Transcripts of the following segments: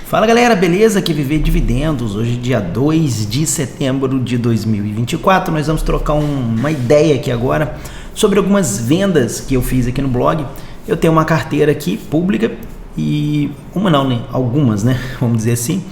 Fala galera, beleza? Aqui é Viver Dividendos. Hoje dia 2 de setembro de 2024. Nós vamos trocar uma ideia aqui agora sobre algumas vendas que eu fiz aqui no blog. Eu tenho uma carteira aqui pública e algumas, né? Vamos dizer assim.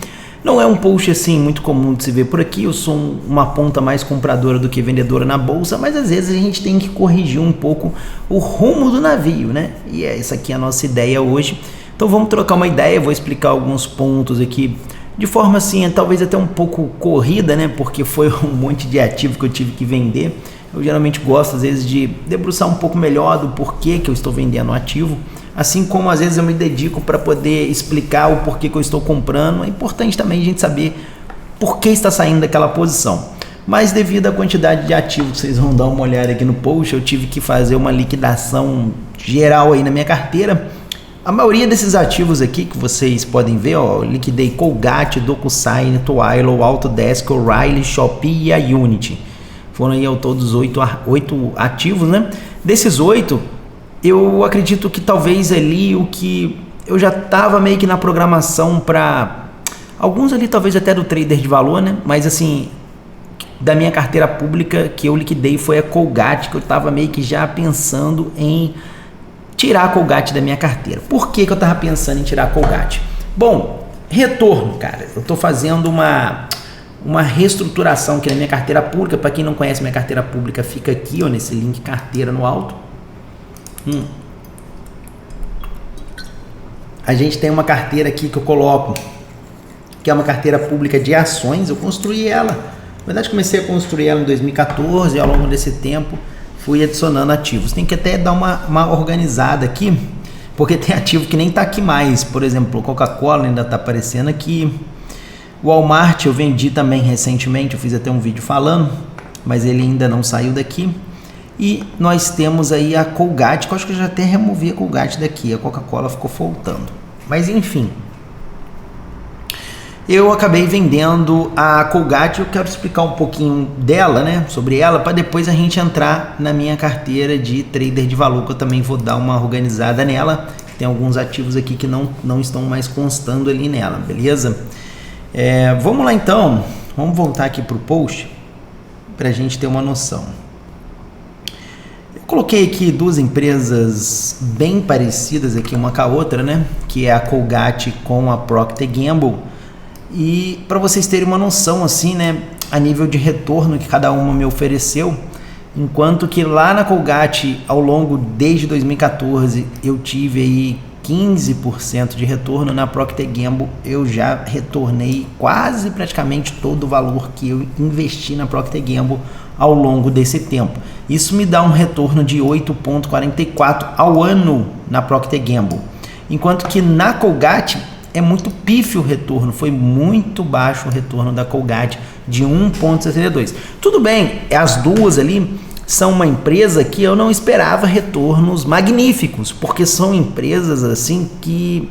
Não é um post assim muito comum de se ver por aqui. Eu sou uma ponta mais compradora do que vendedora na bolsa, mas às vezes a gente tem que corrigir um pouco o rumo do navio, né? E essa aqui é a nossa ideia hoje. Então vamos trocar uma ideia, vou explicar alguns pontos aqui de forma assim, talvez até um pouco corrida, né? Porque foi um monte de ativo que eu tive que vender. Eu geralmente gosto às vezes de debruçar um pouco melhor do porquê que eu estou vendendo o ativo, assim como às vezes eu me dedico para poder explicar o porquê que eu estou comprando. É importante também a gente saber por que está saindo daquela posição. Mas devido à quantidade de ativos, vocês vão dar uma olhada aqui no post, eu tive que fazer uma liquidação geral aí na minha carteira. A maioria desses ativos aqui que vocês podem ver, ó, liquidei Colgate, DocuSign, Twilio, Autodesk, O'Reilly, Shopee e a Unity. Foram aí ao todos 8 ativos, né? Desses 8, eu acredito que talvez ali o que eu já estava meio que na programação para alguns ali, talvez até do trader de valor, né? Mas assim, da minha carteira pública que eu liquidei foi a Colgate, que eu estava meio que já pensando em tirar a Colgate da minha carteira. Por que eu estava pensando em tirar a Colgate? Bom, retorno, cara. Eu estou fazendo uma reestruturação aqui na minha carteira pública. Para quem não conhece, minha carteira pública fica aqui, ó, nesse link carteira no alto. A gente tem uma carteira aqui que eu coloco, que é uma carteira pública de ações. Eu construí ela. Na verdade, comecei a construir ela em 2014 e ao longo desse tempo fui adicionando ativos. Tem que até dar uma organizada aqui, porque tem ativo que nem está aqui mais. Por exemplo, Coca-Cola ainda está aparecendo aqui. O Walmart eu vendi também recentemente, eu fiz até um vídeo falando, mas ele ainda não saiu daqui. E nós temos aí a Colgate, que eu acho que eu já até removi a Colgate daqui. A Coca-Cola ficou faltando. Mas enfim, eu acabei vendendo a Colgate. Eu quero explicar um pouquinho dela, né, sobre ela, para depois a gente entrar na minha carteira de trader de valor, que eu também vou dar uma organizada nela. Tem alguns ativos aqui que não estão mais constando ali nela, beleza? Vamos lá então, vamos voltar aqui para o post para a gente ter uma noção. Eu coloquei aqui duas empresas bem parecidas aqui uma com a outra, né, que é a Colgate com a Procter & Gamble. E para vocês terem uma noção assim, né, a nível de retorno que cada uma me ofereceu, enquanto que lá na Colgate, ao longo desde 2014, eu tive aí 15% de retorno, na Procter & Gamble eu já retornei quase praticamente todo o valor que eu investi na Procter & Gamble ao longo desse tempo. Isso me dá um retorno de 8,44 ao ano na Procter & Gamble, enquanto que na Colgate é muito pífio o retorno, foi muito baixo o retorno da Colgate, de 1,62. Tudo bem, as duas ali são uma empresa que eu não esperava retornos magníficos, porque são empresas assim que,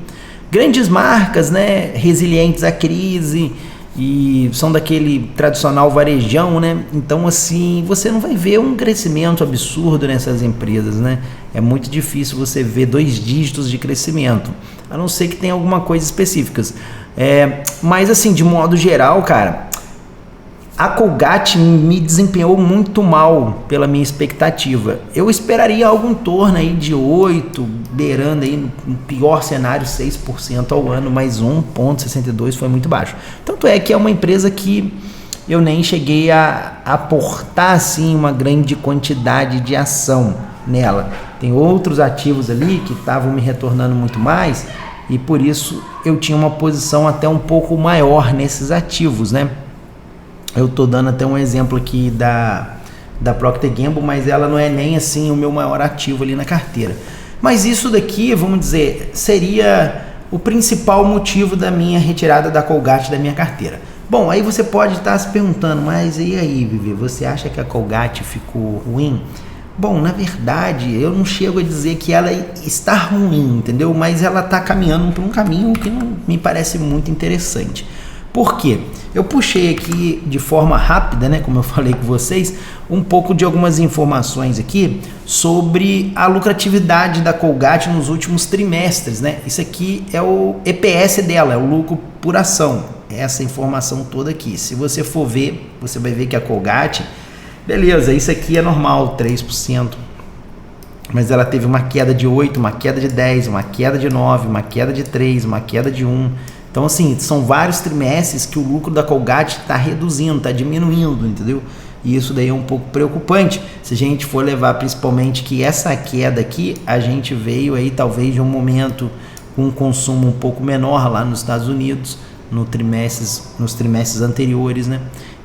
grandes marcas, né, resilientes à crise, e são daquele tradicional varejão, né? Então assim, você não vai ver um crescimento absurdo nessas empresas, né? É muito difícil você ver 2 dígitos de crescimento, a não ser que tenha alguma coisa específica. Mas assim, de modo geral, cara, a Colgate me desempenhou muito mal pela minha expectativa. Eu esperaria algo em torno aí de 8, beirando aí no pior cenário 6% ao ano, mas 1,62 foi muito baixo. Tanto é que é uma empresa que eu nem cheguei a aportar assim uma grande quantidade de ação nela. Tem outros ativos ali que estavam me retornando muito mais e por isso eu tinha uma posição até um pouco maior nesses ativos, né? Eu tô dando até um exemplo aqui da Procter & Gamble, mas ela não é nem assim o meu maior ativo ali na carteira. Mas isso daqui, vamos dizer, seria o principal motivo da minha retirada da Colgate da minha carteira. Bom, aí você pode estar se perguntando, mas e aí, Vivi, você acha que a Colgate ficou ruim? Bom, na verdade, eu não chego a dizer que ela está ruim, entendeu? Mas ela está caminhando por um caminho que não me parece muito interessante. Por quê? Eu puxei aqui de forma rápida, né, como eu falei com vocês, um pouco de algumas informações aqui sobre a lucratividade da Colgate nos últimos trimestres, né? Isso aqui é o EPS dela, é o lucro por ação. Essa informação toda aqui. Se você for ver, você vai ver que a Colgate, beleza, isso aqui é normal, 3%. Mas ela teve uma queda de 8, uma queda de 10, uma queda de 9, uma queda de 3, uma queda de 1. Então, assim, são vários trimestres que o lucro da Colgate está reduzindo, está diminuindo, entendeu? E isso daí é um pouco preocupante. Se a gente for levar principalmente que essa queda aqui, a gente veio aí talvez de um momento com um consumo um pouco menor lá nos Estados Unidos, nos trimestres anteriores, né?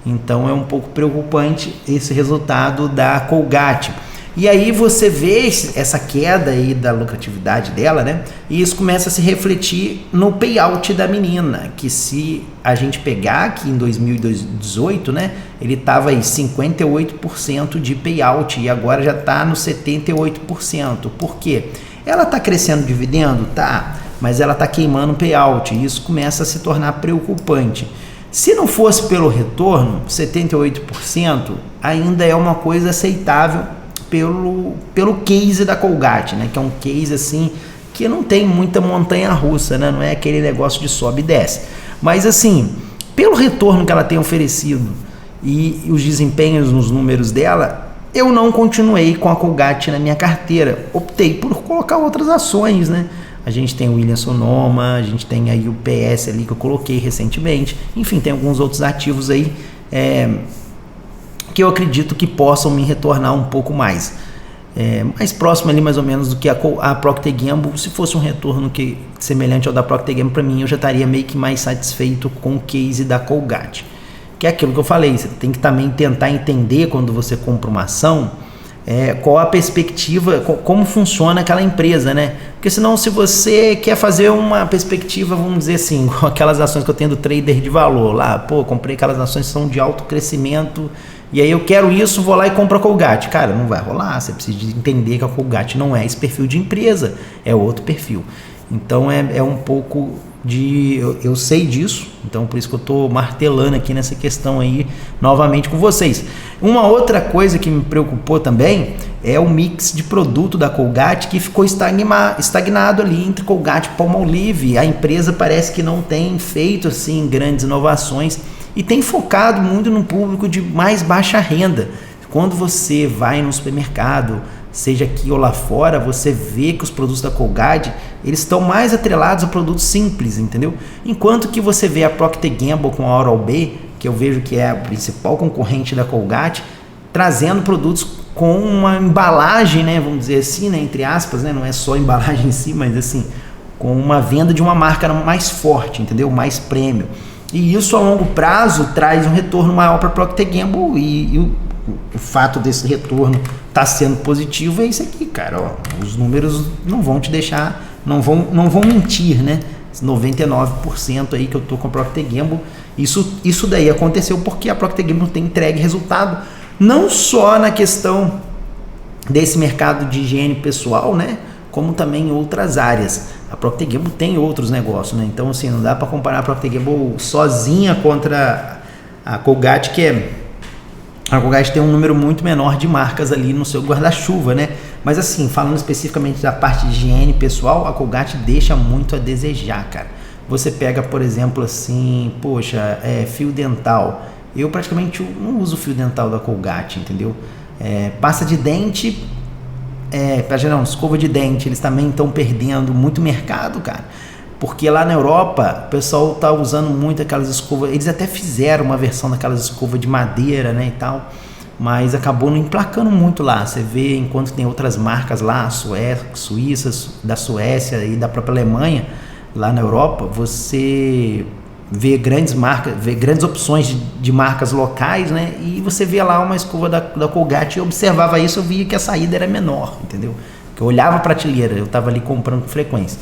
Então é um pouco preocupante esse resultado da Colgate. E aí você vê essa queda aí da lucratividade dela, né? E isso começa a se refletir no payout da menina, que se a gente pegar aqui em 2018, né? Ele estava aí 58% de payout e agora já está no 78%. Por quê? Ela está crescendo dividendo? Tá, mas ela está queimando payout e isso começa a se tornar preocupante. Se não fosse pelo retorno, 78% ainda é uma coisa aceitável pelo case da Colgate, né? Que é um case assim que não tem muita montanha russa, né? Não é aquele negócio de sobe e desce. Mas assim, pelo retorno que ela tem oferecido e os desempenhos nos números dela, eu não continuei com a Colgate na minha carteira. Optei por colocar outras ações, né? A gente tem o Williams Sonoma, a gente tem aí o PS ali que eu coloquei recentemente. Enfim, tem alguns outros ativos aí que eu acredito que possam me retornar um pouco mais. Mais próximo ali mais ou menos do que a Procter Gamble. Se fosse um retorno semelhante ao da Procter Gamble, para mim eu já estaria meio que mais satisfeito com o case da Colgate. Que é aquilo que eu falei, você tem que também tentar entender quando você compra uma ação, qual a perspectiva, como funciona aquela empresa, né? Porque senão, se você quer fazer uma perspectiva, vamos dizer assim, com aquelas ações que eu tenho do trader de valor lá, comprei aquelas ações que são de alto crescimento, e aí eu quero isso, vou lá e compro a Colgate. Cara, não vai rolar, você precisa entender que a Colgate não é esse perfil de empresa, é outro perfil. Então é um pouco de... Eu sei disso, então por isso que eu estou martelando aqui nessa questão aí novamente com vocês. Uma outra coisa que me preocupou também é o mix de produto da Colgate que ficou estagnado ali entre Colgate e Palmolive. A empresa parece que não tem feito assim grandes inovações e tem focado muito no público de mais baixa renda. Quando você vai no supermercado, seja aqui ou lá fora, você vê que os produtos da Colgate, eles estão mais atrelados a produtos simples, entendeu? Enquanto que você vê a Procter Gamble com a Oral-B, que eu vejo que é a principal concorrente da Colgate, trazendo produtos com uma embalagem, né, vamos dizer assim, né, entre aspas, né, não é só a embalagem em si, mas assim, com uma venda de uma marca mais forte, entendeu? Mais premium. E isso a longo prazo traz um retorno maior para a Procter Gamble e o fato desse retorno tá sendo positivo é isso aqui, cara. Ó, os números não vão te deixar, não vão mentir, né? 99% aí que eu tô com a Procter Gamble, isso daí aconteceu porque a Procter Gamble tem entregue resultado, não só na questão desse mercado de higiene pessoal, né? Como também em outras áreas. A Procter Gamble tem outros negócios, né? Então, assim, não dá para comparar a Procter Gamble sozinha contra a Colgate, a Colgate tem um número muito menor de marcas ali no seu guarda-chuva, né? Mas assim, falando especificamente da parte de higiene pessoal, a Colgate deixa muito a desejar, cara. Você pega, por exemplo, assim, poxa, fio dental. Eu praticamente não uso fio dental da Colgate, entendeu? Pasta de dente, escova de dente, eles também estão perdendo muito mercado, cara. Porque lá na Europa, o pessoal tá usando muito aquelas escovas, eles até fizeram uma versão daquelas escovas de madeira, né, e tal, mas acabou não emplacando muito lá. Você vê, enquanto tem outras marcas lá, suíças, da Suécia e da própria Alemanha, lá na Europa, você vê grandes marcas, vê grandes opções de marcas locais, né, e você vê lá uma escova da Colgate, eu observava isso, eu via que a saída era menor, entendeu? Que eu olhava a prateleira, eu tava ali comprando com frequência.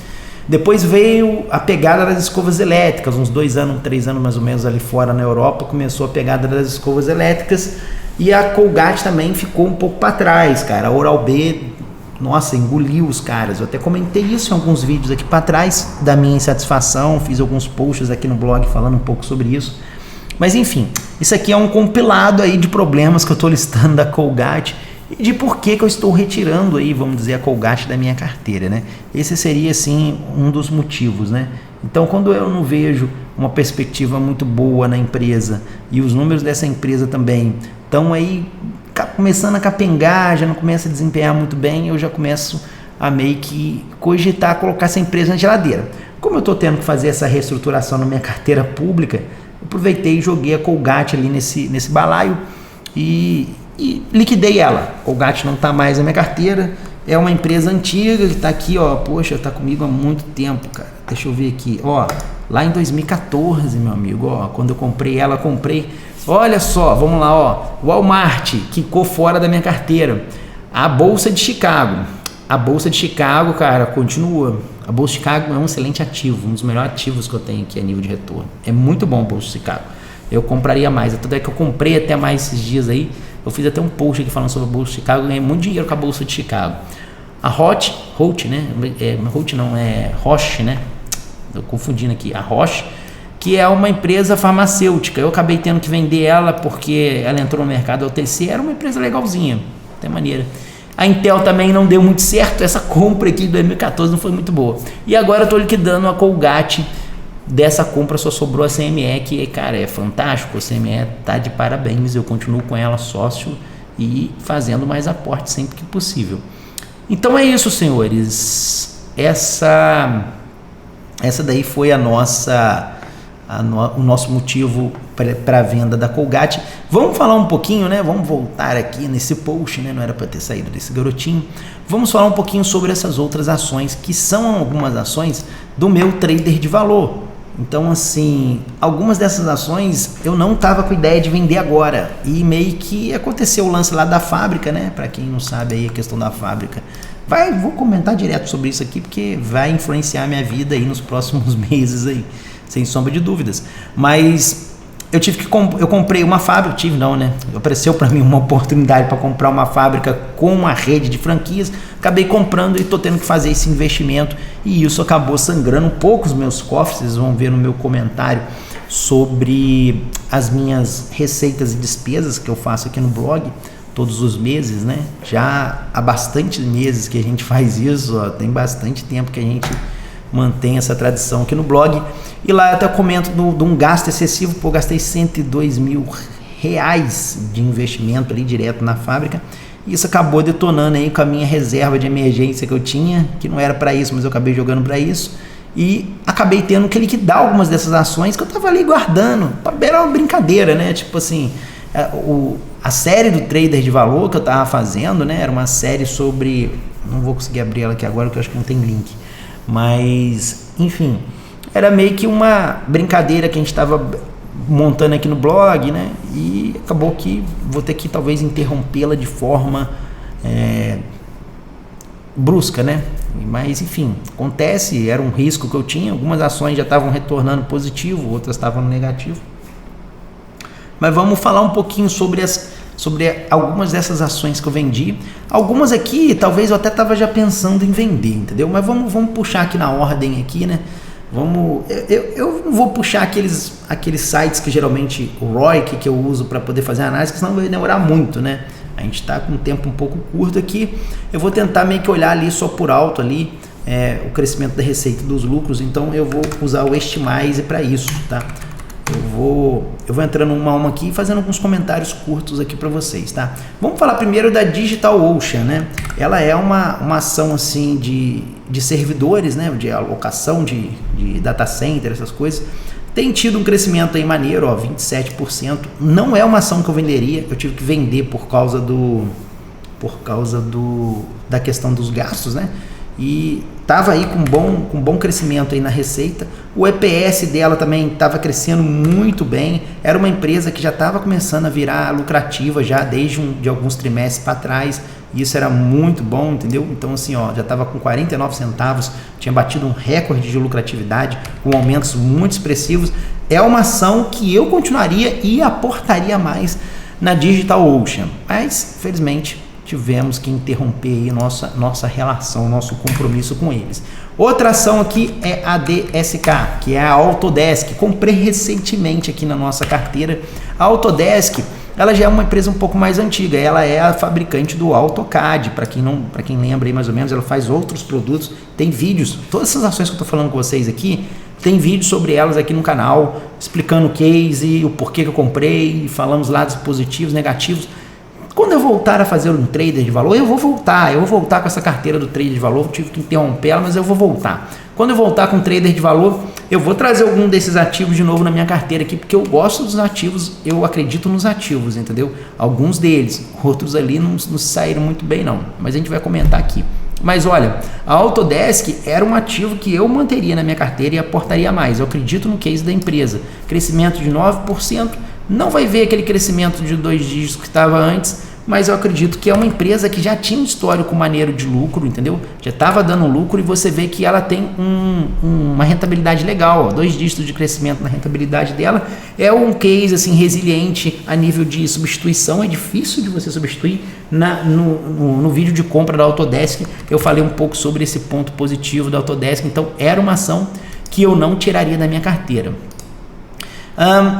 Depois veio a pegada das escovas elétricas, uns 2 anos, 3 anos mais ou menos ali fora na Europa, começou a pegada das escovas elétricas e a Colgate também ficou um pouco para trás, cara. A Oral-B nossa, engoliu os caras. Eu até comentei isso em alguns vídeos aqui para trás da minha insatisfação, fiz alguns posts aqui no blog falando um pouco sobre isso. Mas enfim, isso aqui é um compilado aí de problemas que eu estou listando da Colgate e de por que eu estou retirando aí, vamos dizer, a Colgate da minha carteira, né? Esse seria, assim, um dos motivos, né? Então, quando eu não vejo uma perspectiva muito boa na empresa e os números dessa empresa também estão aí começando a capengar, já não começa a desempenhar muito bem, eu já começo a meio que cogitar colocar essa empresa na geladeira. Como eu estou tendo que fazer essa reestruturação na minha carteira pública, eu aproveitei e joguei a Colgate ali nesse balaio e liquidei ela. Colgate não está mais na minha carteira, é uma empresa antiga que está aqui, ó, poxa, está comigo há muito tempo, cara. Deixa eu ver aqui, ó, lá em 2014, meu amigo, ó, quando eu comprei ela, olha só, vamos lá, ó, Walmart, quicou fora da minha carteira. A Bolsa de Chicago, cara, continua. A Bolsa de Chicago é um excelente ativo, um dos melhores ativos que eu tenho aqui a nível de retorno. É muito bom a Bolsa de Chicago. Eu compraria mais, tanto é que eu comprei até mais esses dias aí. Eu fiz até um post aqui falando sobre a Bolsa de Chicago, ganhei muito dinheiro com a Bolsa de Chicago. A Roche, né? Roche não, é Roche, né? Tô confundindo aqui. A Roche, que é uma empresa farmacêutica. Eu acabei tendo que vender ela porque ela entrou no mercado OTC, era uma empresa legalzinha, até maneira. A Intel também não deu muito certo, essa compra aqui de 2014 não foi muito boa. E agora eu tô liquidando a Colgate. Dessa compra só sobrou a CME, que, cara, é fantástico. A CME tá de parabéns, eu continuo com ela sócio e fazendo mais aporte sempre que possível. Então é isso, senhores. Essa daí foi o nosso motivo para a venda da Colgate. Vamos falar um pouquinho, né? Vamos voltar aqui nesse post, né? Não era para ter saído desse garotinho. Vamos falar um pouquinho sobre essas outras ações, que são algumas ações do meu trader de valor. Então, assim, algumas dessas ações eu não estava com ideia de vender agora. E meio que aconteceu o lance lá da fábrica, né? Para quem não sabe aí a questão da fábrica. Vou comentar direto sobre isso aqui, porque vai influenciar a minha vida aí nos próximos meses aí, sem sombra de dúvidas. Mas eu comprei uma fábrica, apareceu para mim uma oportunidade para comprar uma fábrica com uma rede de franquias, acabei comprando e estou tendo que fazer esse investimento e isso acabou sangrando um pouco os meus cofres. Vocês vão ver no meu comentário sobre as minhas receitas e despesas que eu faço aqui no blog todos os meses, né? Já há bastante meses que a gente faz isso, ó, tem bastante tempo que a gente mantém essa tradição aqui no blog. E lá eu até comento de um gasto excessivo, eu gastei R$102 mil de investimento ali direto na fábrica. E isso acabou detonando aí com a minha reserva de emergência que eu tinha, que não era para isso, mas eu acabei jogando para isso. E acabei tendo que liquidar algumas dessas ações que eu tava ali guardando. Era uma brincadeira, né? Tipo assim, a série do trader de valor que eu tava fazendo, né? Era uma série sobre... Não vou conseguir abrir ela aqui agora porque eu acho que não tem link. Mas, enfim, era meio que uma brincadeira que a gente estava montando aqui no blog, né? E acabou que vou ter que talvez interrompê-la de forma brusca, né? Mas, enfim, acontece, era um risco que eu tinha. Algumas ações já estavam retornando positivo, outras estavam no negativo. Mas vamos falar um pouquinho sobre algumas dessas ações que eu vendi. Algumas aqui, talvez eu até estava já pensando em vender, entendeu? Mas vamos puxar aqui na ordem aqui, né? Eu não vou puxar aqueles sites que geralmente o ROIC que eu uso para poder fazer análise, que senão vai demorar muito, né? A gente está com um tempo um pouco curto aqui. Eu vou tentar meio que olhar ali só por alto ali o crescimento da receita e dos lucros. Então eu vou usar o Estimize para isso, tá? Eu vou entrando uma a uma aqui e fazendo alguns comentários curtos aqui para vocês, tá? Vamos falar primeiro da DigitalOcean, né? Ela é uma ação assim de servidores, né? De alocação de data center, essas coisas. Tem tido um crescimento aí maneiro, ó, 27%. Não é uma ação que eu venderia, eu tive que vender por causa da questão dos gastos, né? E estava aí com bom crescimento aí na receita. O EPS dela também estava crescendo muito bem. Era uma empresa que já estava começando a virar lucrativa já desde de alguns trimestres para trás. E isso era muito bom, entendeu? Então assim, ó, já estava com 49 centavos, tinha batido um recorde de lucratividade, com aumentos muito expressivos. É uma ação que eu continuaria e aportaria mais na DigitalOcean. Mas, infelizmente, tivemos que interromper aí nossa relação, nosso compromisso com eles. Outra ação aqui é a DSK, que é a Autodesk. Comprei recentemente aqui na nossa carteira. A Autodesk, ela já é uma empresa um pouco mais antiga, ela é a fabricante do AutoCAD, para quem lembra aí mais ou menos, ela faz outros produtos, tem vídeos, todas essas ações que eu estou falando com vocês aqui, tem vídeos sobre elas aqui no canal, explicando o case, o porquê que eu comprei, falamos lados positivos, negativos. Quando eu voltar a fazer um trader de valor, eu vou voltar com essa carteira do trader de valor, tive que interromper ela, mas eu vou voltar. Quando eu voltar com um trader de valor, eu vou trazer algum desses ativos de novo na minha carteira aqui, porque eu gosto dos ativos, eu acredito nos ativos, entendeu? Alguns deles, outros ali não saíram muito bem não, mas a gente vai comentar aqui. Mas olha, a Autodesk era um ativo que eu manteria na minha carteira e aportaria mais. Eu acredito no case da empresa. Crescimento de 9%, não vai ver aquele crescimento de 2 dígitos que estava antes, mas eu acredito que é uma empresa que já tinha um histórico maneiro de lucro, entendeu? Já estava dando lucro e você vê que ela tem uma rentabilidade legal, ó, 2 dígitos de crescimento na rentabilidade dela. É um case assim resiliente a nível de substituição, é difícil de você substituir. No vídeo de compra da Autodesk eu falei um pouco sobre esse ponto positivo da Autodesk, então era uma ação que eu não tiraria da minha carteira.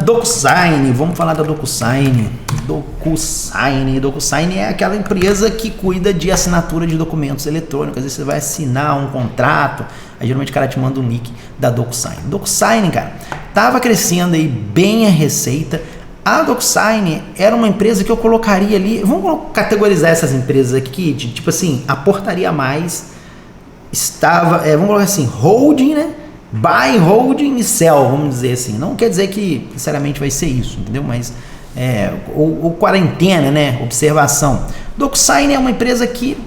DocuSign, vamos falar da DocuSign. DocuSign é aquela empresa que cuida de assinatura de documentos eletrônicos. Às vezes você vai assinar um contrato, aí geralmente o cara te manda um link da DocuSign. DocuSign, cara, tava crescendo aí bem a receita. A DocuSign era uma empresa que eu colocaria ali, vamos categorizar essas empresas aqui, tipo assim, aportaria mais, vamos colocar assim, holding, né? Buy, holding e sell, vamos dizer assim. Não quer dizer que sinceramente vai ser isso, entendeu? Mas ou quarentena, né? Observação. DocuSign é uma empresa que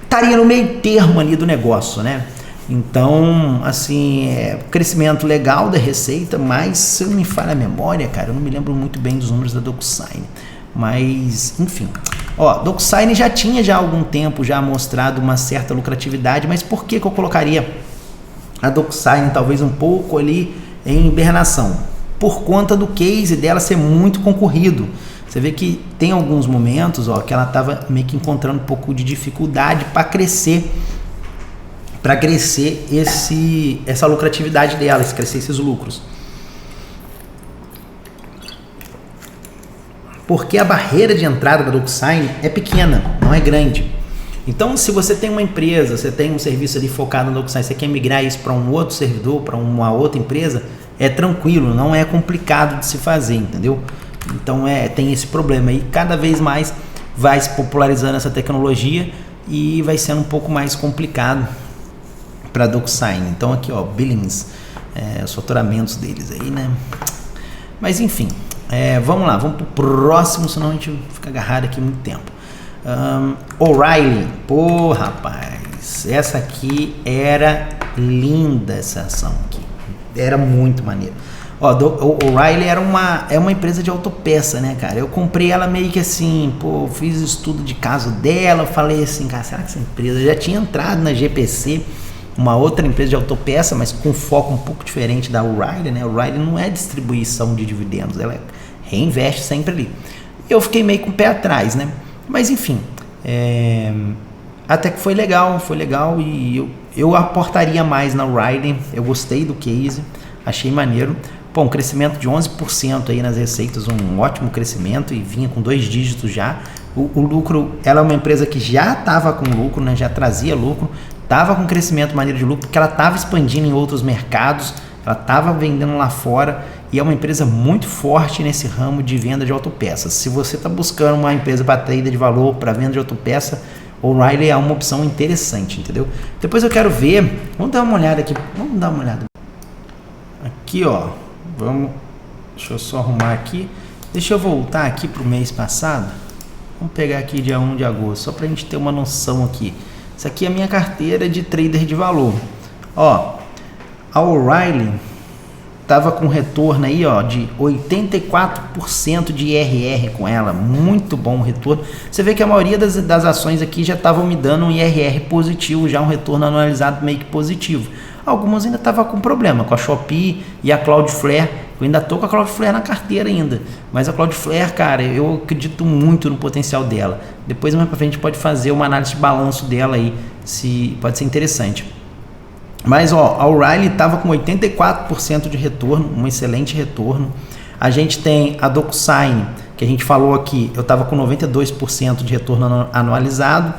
estaria no meio termo ali do negócio, né? Então, assim, crescimento legal da receita, mas se eu não me falha a memória, cara, eu não me lembro muito bem dos números da DocuSign. Mas, enfim. Ó, DocuSign já tinha há algum tempo já mostrado uma certa lucratividade, mas por que eu colocaria a DocuSign talvez um pouco ali em hibernação? Por conta do case dela ser muito concorrido. Você vê que tem alguns momentos, ó, que ela estava meio que encontrando um pouco de dificuldade para crescer essa lucratividade dela, crescer esses lucros. Porque a barreira de entrada da DocuSign é pequena, não é grande. Então, se você tem uma empresa, você tem um serviço ali focado no DocuSign, você quer migrar isso para um outro servidor, para uma outra empresa, é tranquilo, não é complicado de se fazer, entendeu? Então, tem esse problema. E cada vez mais vai se popularizando essa tecnologia e vai sendo um pouco mais complicado para DocuSign. Então, aqui, ó, billings, os faturamentos deles aí, né? Mas, enfim, vamos lá, vamos para o próximo, senão a gente fica agarrado aqui muito tempo. O'Reilly, pô, rapaz, essa aqui era linda, essa ação aqui, era muito maneiro. Ó, O'Reilly é uma empresa de autopeça, né, cara? Eu comprei ela meio que assim, pô, fiz estudo de caso dela, falei assim, cara, será que essa empresa já tinha entrado na GPC, uma outra empresa de autopeça, mas com foco um pouco diferente da O'Reilly, né? O'Reilly não é distribuição de dividendos, ela reinveste sempre ali. Eu fiquei meio com o pé atrás, né? Mas enfim, até que foi legal e eu aportaria mais na O'Reilly, eu gostei do case, achei maneiro. Pô, um crescimento de 11% aí nas receitas, um ótimo crescimento e vinha com 2 dígitos já. O lucro, ela é uma empresa que já estava com lucro, né? Já trazia lucro, estava com crescimento maneiro de lucro, porque ela estava expandindo em outros mercados, ela estava vendendo lá fora. E é uma empresa muito forte nesse ramo de venda de autopeças. Se você está buscando uma empresa para trader de valor, para venda de autopeça, O'Reilly é uma opção interessante, entendeu? Depois eu quero ver, vamos dar uma olhada aqui, Aqui, ó, deixa eu só arrumar aqui. Deixa eu voltar aqui para o mês passado. Vamos pegar aqui dia 1 de agosto, só para a gente ter uma noção aqui. Isso aqui é a minha carteira de trader de valor. Ó, a O'Reilly estava com retorno aí, ó, de 84% de IRR com ela, muito bom o retorno. Você vê que a maioria das ações aqui já estavam me dando um IRR positivo, já um retorno anualizado meio que positivo. Algumas ainda estavam com problema, com a Shopee e a Cloudflare, Eu ainda tô com a Cloudflare na carteira ainda, mas a Cloudflare, cara, eu acredito muito no potencial dela. Depois mais para frente a gente pode fazer uma análise de balanço dela aí, se pode ser interessante. Mas ó, a O'Reilly estava com 84% de retorno, um excelente retorno. A gente tem a DocuSign, que a gente falou aqui, eu estava com 92% de retorno anualizado,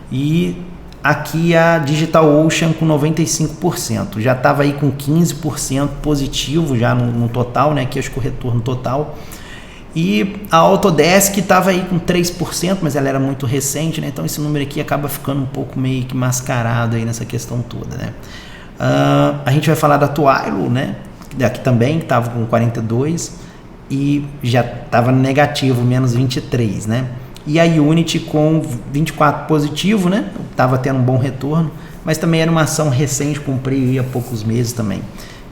e aqui a DigitalOcean com 95%, já estava aí com 15% positivo já no total, né? Aqui acho que o retorno total. E a Autodesk estava aí com 3%, mas ela era muito recente, né? Então esse número aqui acaba ficando um pouco meio que mascarado aí nessa questão toda, né? A gente vai falar da Twilio, né? Aqui também estava com 42% e já estava negativo, menos 23%, né? E a Unity com 24% positivo, né? Estava tendo um bom retorno, mas também era uma ação recente, comprei há poucos meses também.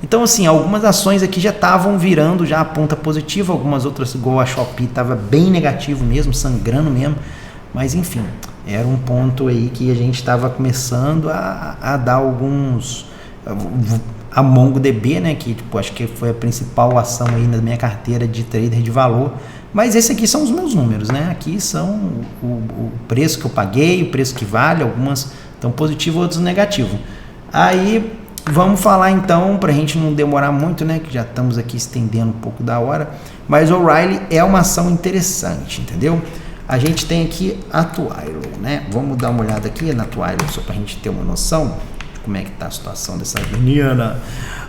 Então, assim, algumas ações aqui já estavam virando já a ponta positiva, algumas outras, igual a Shopee, estava bem negativo mesmo, sangrando mesmo, mas enfim, era um ponto aí que a gente estava começando a dar alguns... A MongoDB, né, que tipo, acho que foi a principal ação aí na minha carteira de trader de valor, mas esse aqui são os meus números, né? Aqui são o preço que eu paguei, o preço que vale, algumas estão positivo, outros negativo. Aí vamos falar então, para a gente não demorar muito, né? Que já estamos aqui estendendo um pouco da hora, mas o O'Reilly é uma ação interessante, entendeu? A gente tem aqui a Twilio, né? Vamos dar uma olhada aqui na Twilio, só para a gente ter uma noção de como é que está a situação dessa menina.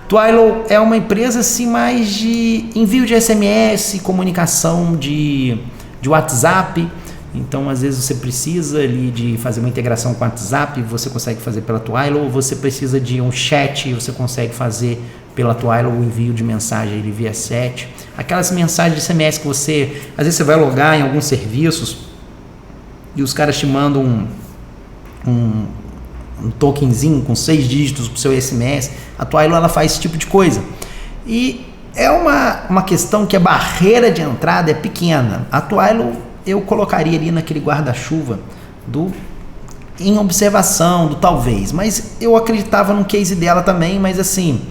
Twilio é uma empresa assim mais de envio de SMS, comunicação de WhatsApp. Então, às vezes você precisa ali de fazer uma integração com o WhatsApp, você consegue fazer pela Twilio, ou você precisa de um chat, você consegue fazer pela Twilio o envio de mensagem via chat. Aquelas mensagens de SMS que você, às vezes você vai logar em alguns serviços e os caras te mandam um tokenzinho com 6 dígitos para o seu SMS. A Twilio ela faz esse tipo de coisa. E é uma questão que a barreira de entrada é pequena. A Twilio eu colocaria ali naquele guarda-chuva em observação, do talvez. Mas eu acreditava no case dela também, mas assim,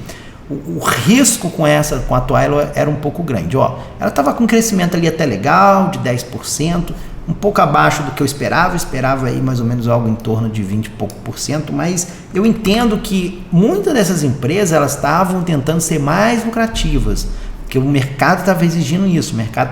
o risco com a Twilio era um pouco grande. Ó, ela estava com um crescimento ali até legal, de 10%, um pouco abaixo do que eu esperava aí mais ou menos algo em torno de 20 e pouco por cento, mas eu entendo que muitas dessas empresas elas estavam tentando ser mais lucrativas, porque o mercado estava exigindo isso, o mercado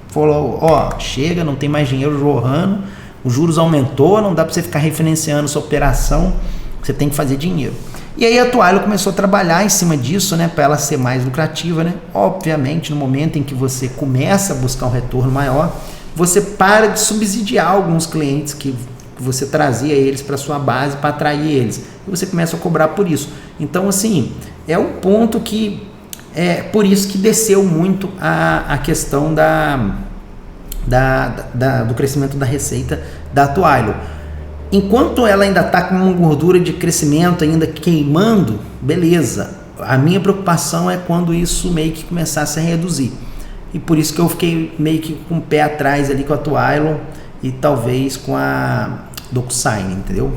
falou, ó, chega, não tem mais dinheiro jorrando, os juros aumentou, não dá para você ficar refinanciando sua operação, você tem que fazer dinheiro. E aí a Twilio começou a trabalhar em cima disso, né, para ela ser mais lucrativa, né? Obviamente, no momento em que você começa a buscar um retorno maior, você para de subsidiar alguns clientes que você trazia eles para sua base para atrair eles. E você começa a cobrar por isso. Então, assim, é um ponto que é por isso que desceu muito a questão do crescimento da receita da Twilio. Enquanto ela ainda está com uma gordura de crescimento ainda queimando, beleza. A minha preocupação é quando isso meio que começasse a reduzir. E por isso que eu fiquei meio que com o pé atrás ali com a Twilio e talvez com a DocuSign, entendeu?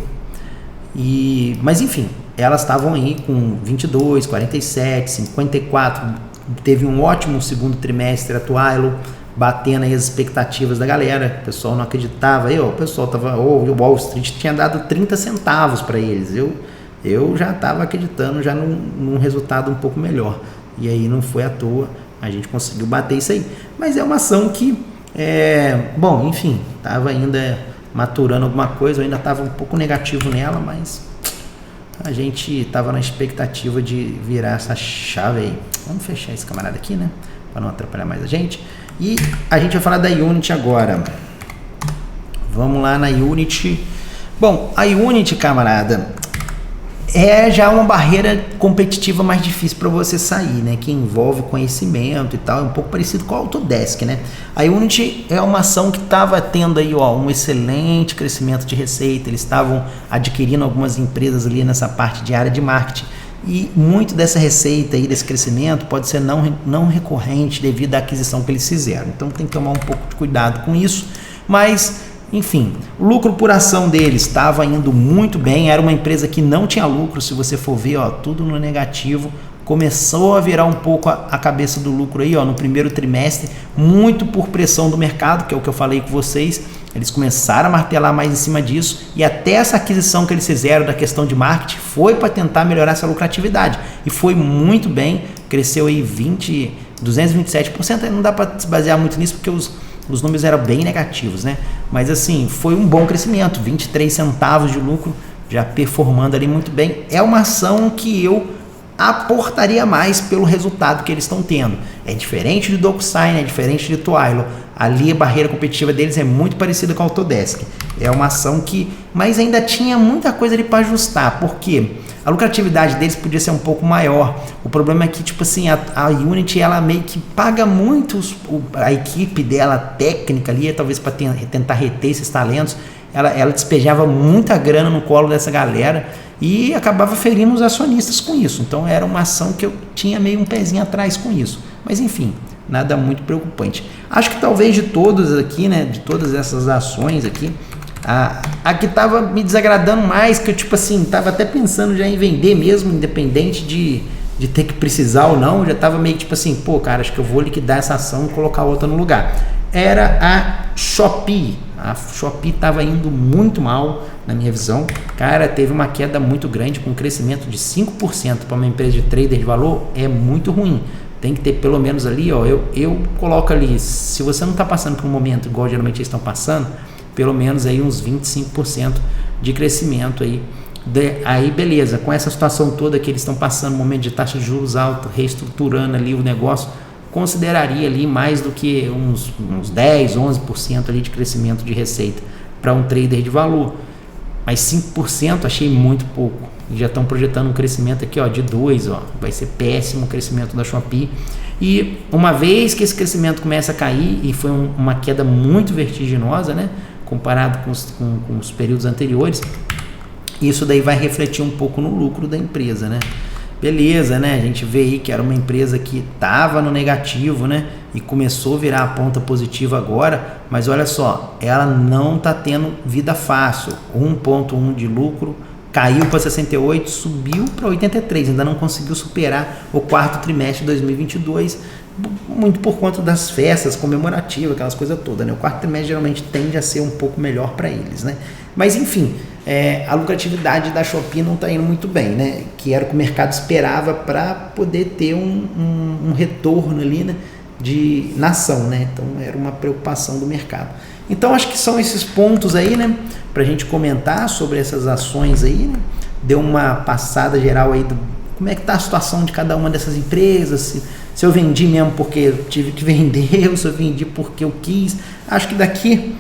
Mas enfim, elas estavam aí com 22, 47, 54, teve um ótimo segundo trimestre a Twilio, batendo aí as expectativas da galera, o pessoal não acreditava, o pessoal tava, o Wall Street tinha dado 30 centavos para eles, eu já estava acreditando já num resultado um pouco melhor, e aí não foi à toa, a gente conseguiu bater isso aí, mas é uma ação que, bom, enfim, estava ainda maturando alguma coisa, eu ainda estava um pouco negativo nela, mas a gente estava na expectativa de virar essa chave aí. Vamos fechar esse camarada aqui, né, para não atrapalhar mais a gente. E a gente vai falar da Unity agora. Vamos lá na Unity. Bom, a Unity, camarada, é já uma barreira competitiva mais difícil para você sair, né? Que envolve conhecimento e tal, é um pouco parecido com a Autodesk, né? A Unity é uma ação que estava tendo aí, ó, um excelente crescimento de receita, eles estavam adquirindo algumas empresas ali nessa parte de área de marketing, e muito dessa receita aí, desse crescimento, pode ser não recorrente devido à aquisição que eles fizeram, então tem que tomar um pouco de cuidado com isso, mas enfim, o lucro por ação deles estava indo muito bem, era uma empresa que não tinha lucro, se você for ver, ó, tudo no negativo, começou a virar um pouco a cabeça do lucro aí, ó, no primeiro trimestre, muito por pressão do mercado, que é o que eu falei com vocês. Eles começaram a martelar mais em cima disso, e até essa aquisição que eles fizeram da questão de marketing foi para tentar melhorar essa lucratividade, e foi muito bem, cresceu aí 227%, não dá para se basear muito nisso porque os números eram bem negativos, né? Mas assim, foi um bom crescimento, 23 centavos de lucro, já performando ali muito bem. É uma ação que eu aportaria mais pelo resultado que eles estão tendo. É diferente de DocuSign, é diferente de Twilio. Ali a barreira competitiva deles é muito parecida com a Autodesk. É uma ação que, mas ainda tinha muita coisa ali para ajustar. Por quê? A lucratividade deles podia ser um pouco maior. O problema é que, tipo assim, a Unity, ela meio que paga muito a equipe dela técnica ali, talvez para tentar reter esses talentos. Ela despejava muita grana no colo dessa galera e acabava ferindo os acionistas com isso. Então era uma ação que eu tinha meio um pezinho atrás com isso. Mas enfim, nada muito preocupante. Acho que talvez de todas aqui, né, de todas essas ações aqui, a que estava me desagradando mais, que eu tipo assim, estava até pensando já em vender mesmo, independente de ter que precisar ou não, já estava meio tipo assim, pô cara, acho que eu vou liquidar essa ação e colocar outra no lugar. Era a Shopee. A Shopee estava indo muito mal na minha visão, cara, teve uma queda muito grande, com um crescimento de 5% para uma empresa de trader de valor, é muito ruim. Tem que ter pelo menos ali, ó, eu coloco ali, se você não está passando por um momento igual geralmente eles estão passando, pelo menos aí uns 25% de crescimento aí. Aí beleza, com essa situação toda que eles estão passando, momento de taxa de juros alta, reestruturando ali o negócio, consideraria ali mais do que uns 10, 11% ali de crescimento de receita para um trader de valor. Mas 5% achei muito pouco. Já estão projetando um crescimento aqui, ó, de 2%, ó. Vai ser péssimo o crescimento da Shopee. E uma vez que esse crescimento começa a cair, e foi uma queda muito vertiginosa, né, comparado com os períodos anteriores, isso daí vai refletir um pouco no lucro da empresa, né? Beleza, né? A gente vê aí que era uma empresa que estava no negativo, né? E começou a virar a ponta positiva agora, mas olha só, ela não está tendo vida fácil. 1,1 de lucro, caiu para 68, subiu para 83, ainda não conseguiu superar o quarto trimestre de 2022, muito por conta das festas comemorativas, aquelas coisas todas, né? O quarto trimestre geralmente tende a ser um pouco melhor para eles, né? Mas enfim, a lucratividade da Shopee não está indo muito bem, né? Que era o que o mercado esperava para poder ter um retorno ali, né? Na ação, né? Então era uma preocupação do mercado. Então acho que são esses pontos aí, né? Para a gente comentar sobre essas ações aí, né? Deu uma passada geral aí do como é que está a situação de cada uma dessas empresas, se eu vendi mesmo porque eu tive que vender, ou se eu vendi porque eu quis. Acho que daqui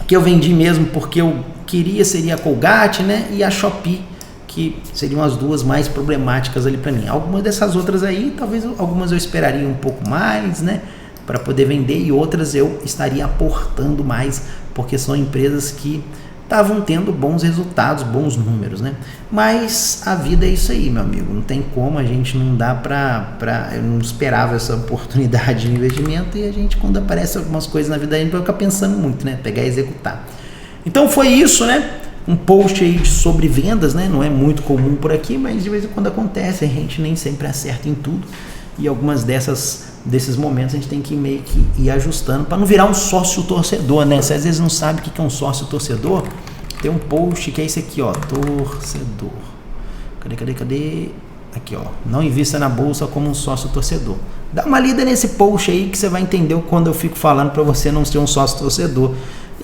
que eu vendi mesmo porque eu queria seria a Colgate, né? E a Shopee, que seriam as duas mais problemáticas ali para mim. Algumas dessas outras aí, talvez algumas eu esperaria um pouco mais, né? Para poder vender, e outras eu estaria aportando mais, porque são empresas que estavam tendo bons resultados, bons números, né? Mas a vida é isso aí, meu amigo, não tem como, a gente não dá eu não esperava essa oportunidade de investimento, e a gente, quando aparece algumas coisas na vida, a gente vai ficar pensando muito, né? Pegar e executar. Então foi isso, né? Um post aí sobre vendas, né? Não é muito comum por aqui, mas de vez em quando acontece, a gente nem sempre acerta em tudo, e algumas desses momentos a gente tem que meio que ir ajustando para não virar um sócio torcedor, né? Você às vezes não sabe o que é um sócio torcedor. Tem um post que é esse aqui, ó, torcedor. Cadê? Aqui, ó, não invista na bolsa como um sócio torcedor. Dá uma lida nesse post aí que você vai entender quando eu fico falando para você não ser um sócio torcedor.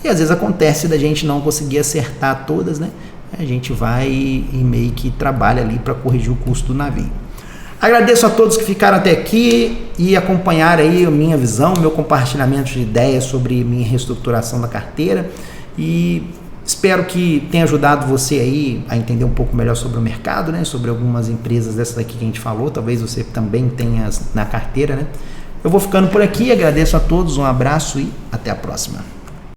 E às vezes acontece da gente não conseguir acertar todas, né? A gente vai e meio que trabalha ali para corrigir o custo do navio. Agradeço a todos que ficaram até aqui e acompanharam aí a minha visão, meu compartilhamento de ideias sobre minha reestruturação da carteira, e espero que tenha ajudado você aí a entender um pouco melhor sobre o mercado, né? Sobre algumas empresas dessas daqui que a gente falou, talvez você também tenha na carteira, né? Eu vou ficando por aqui, agradeço a todos, um abraço e até a próxima.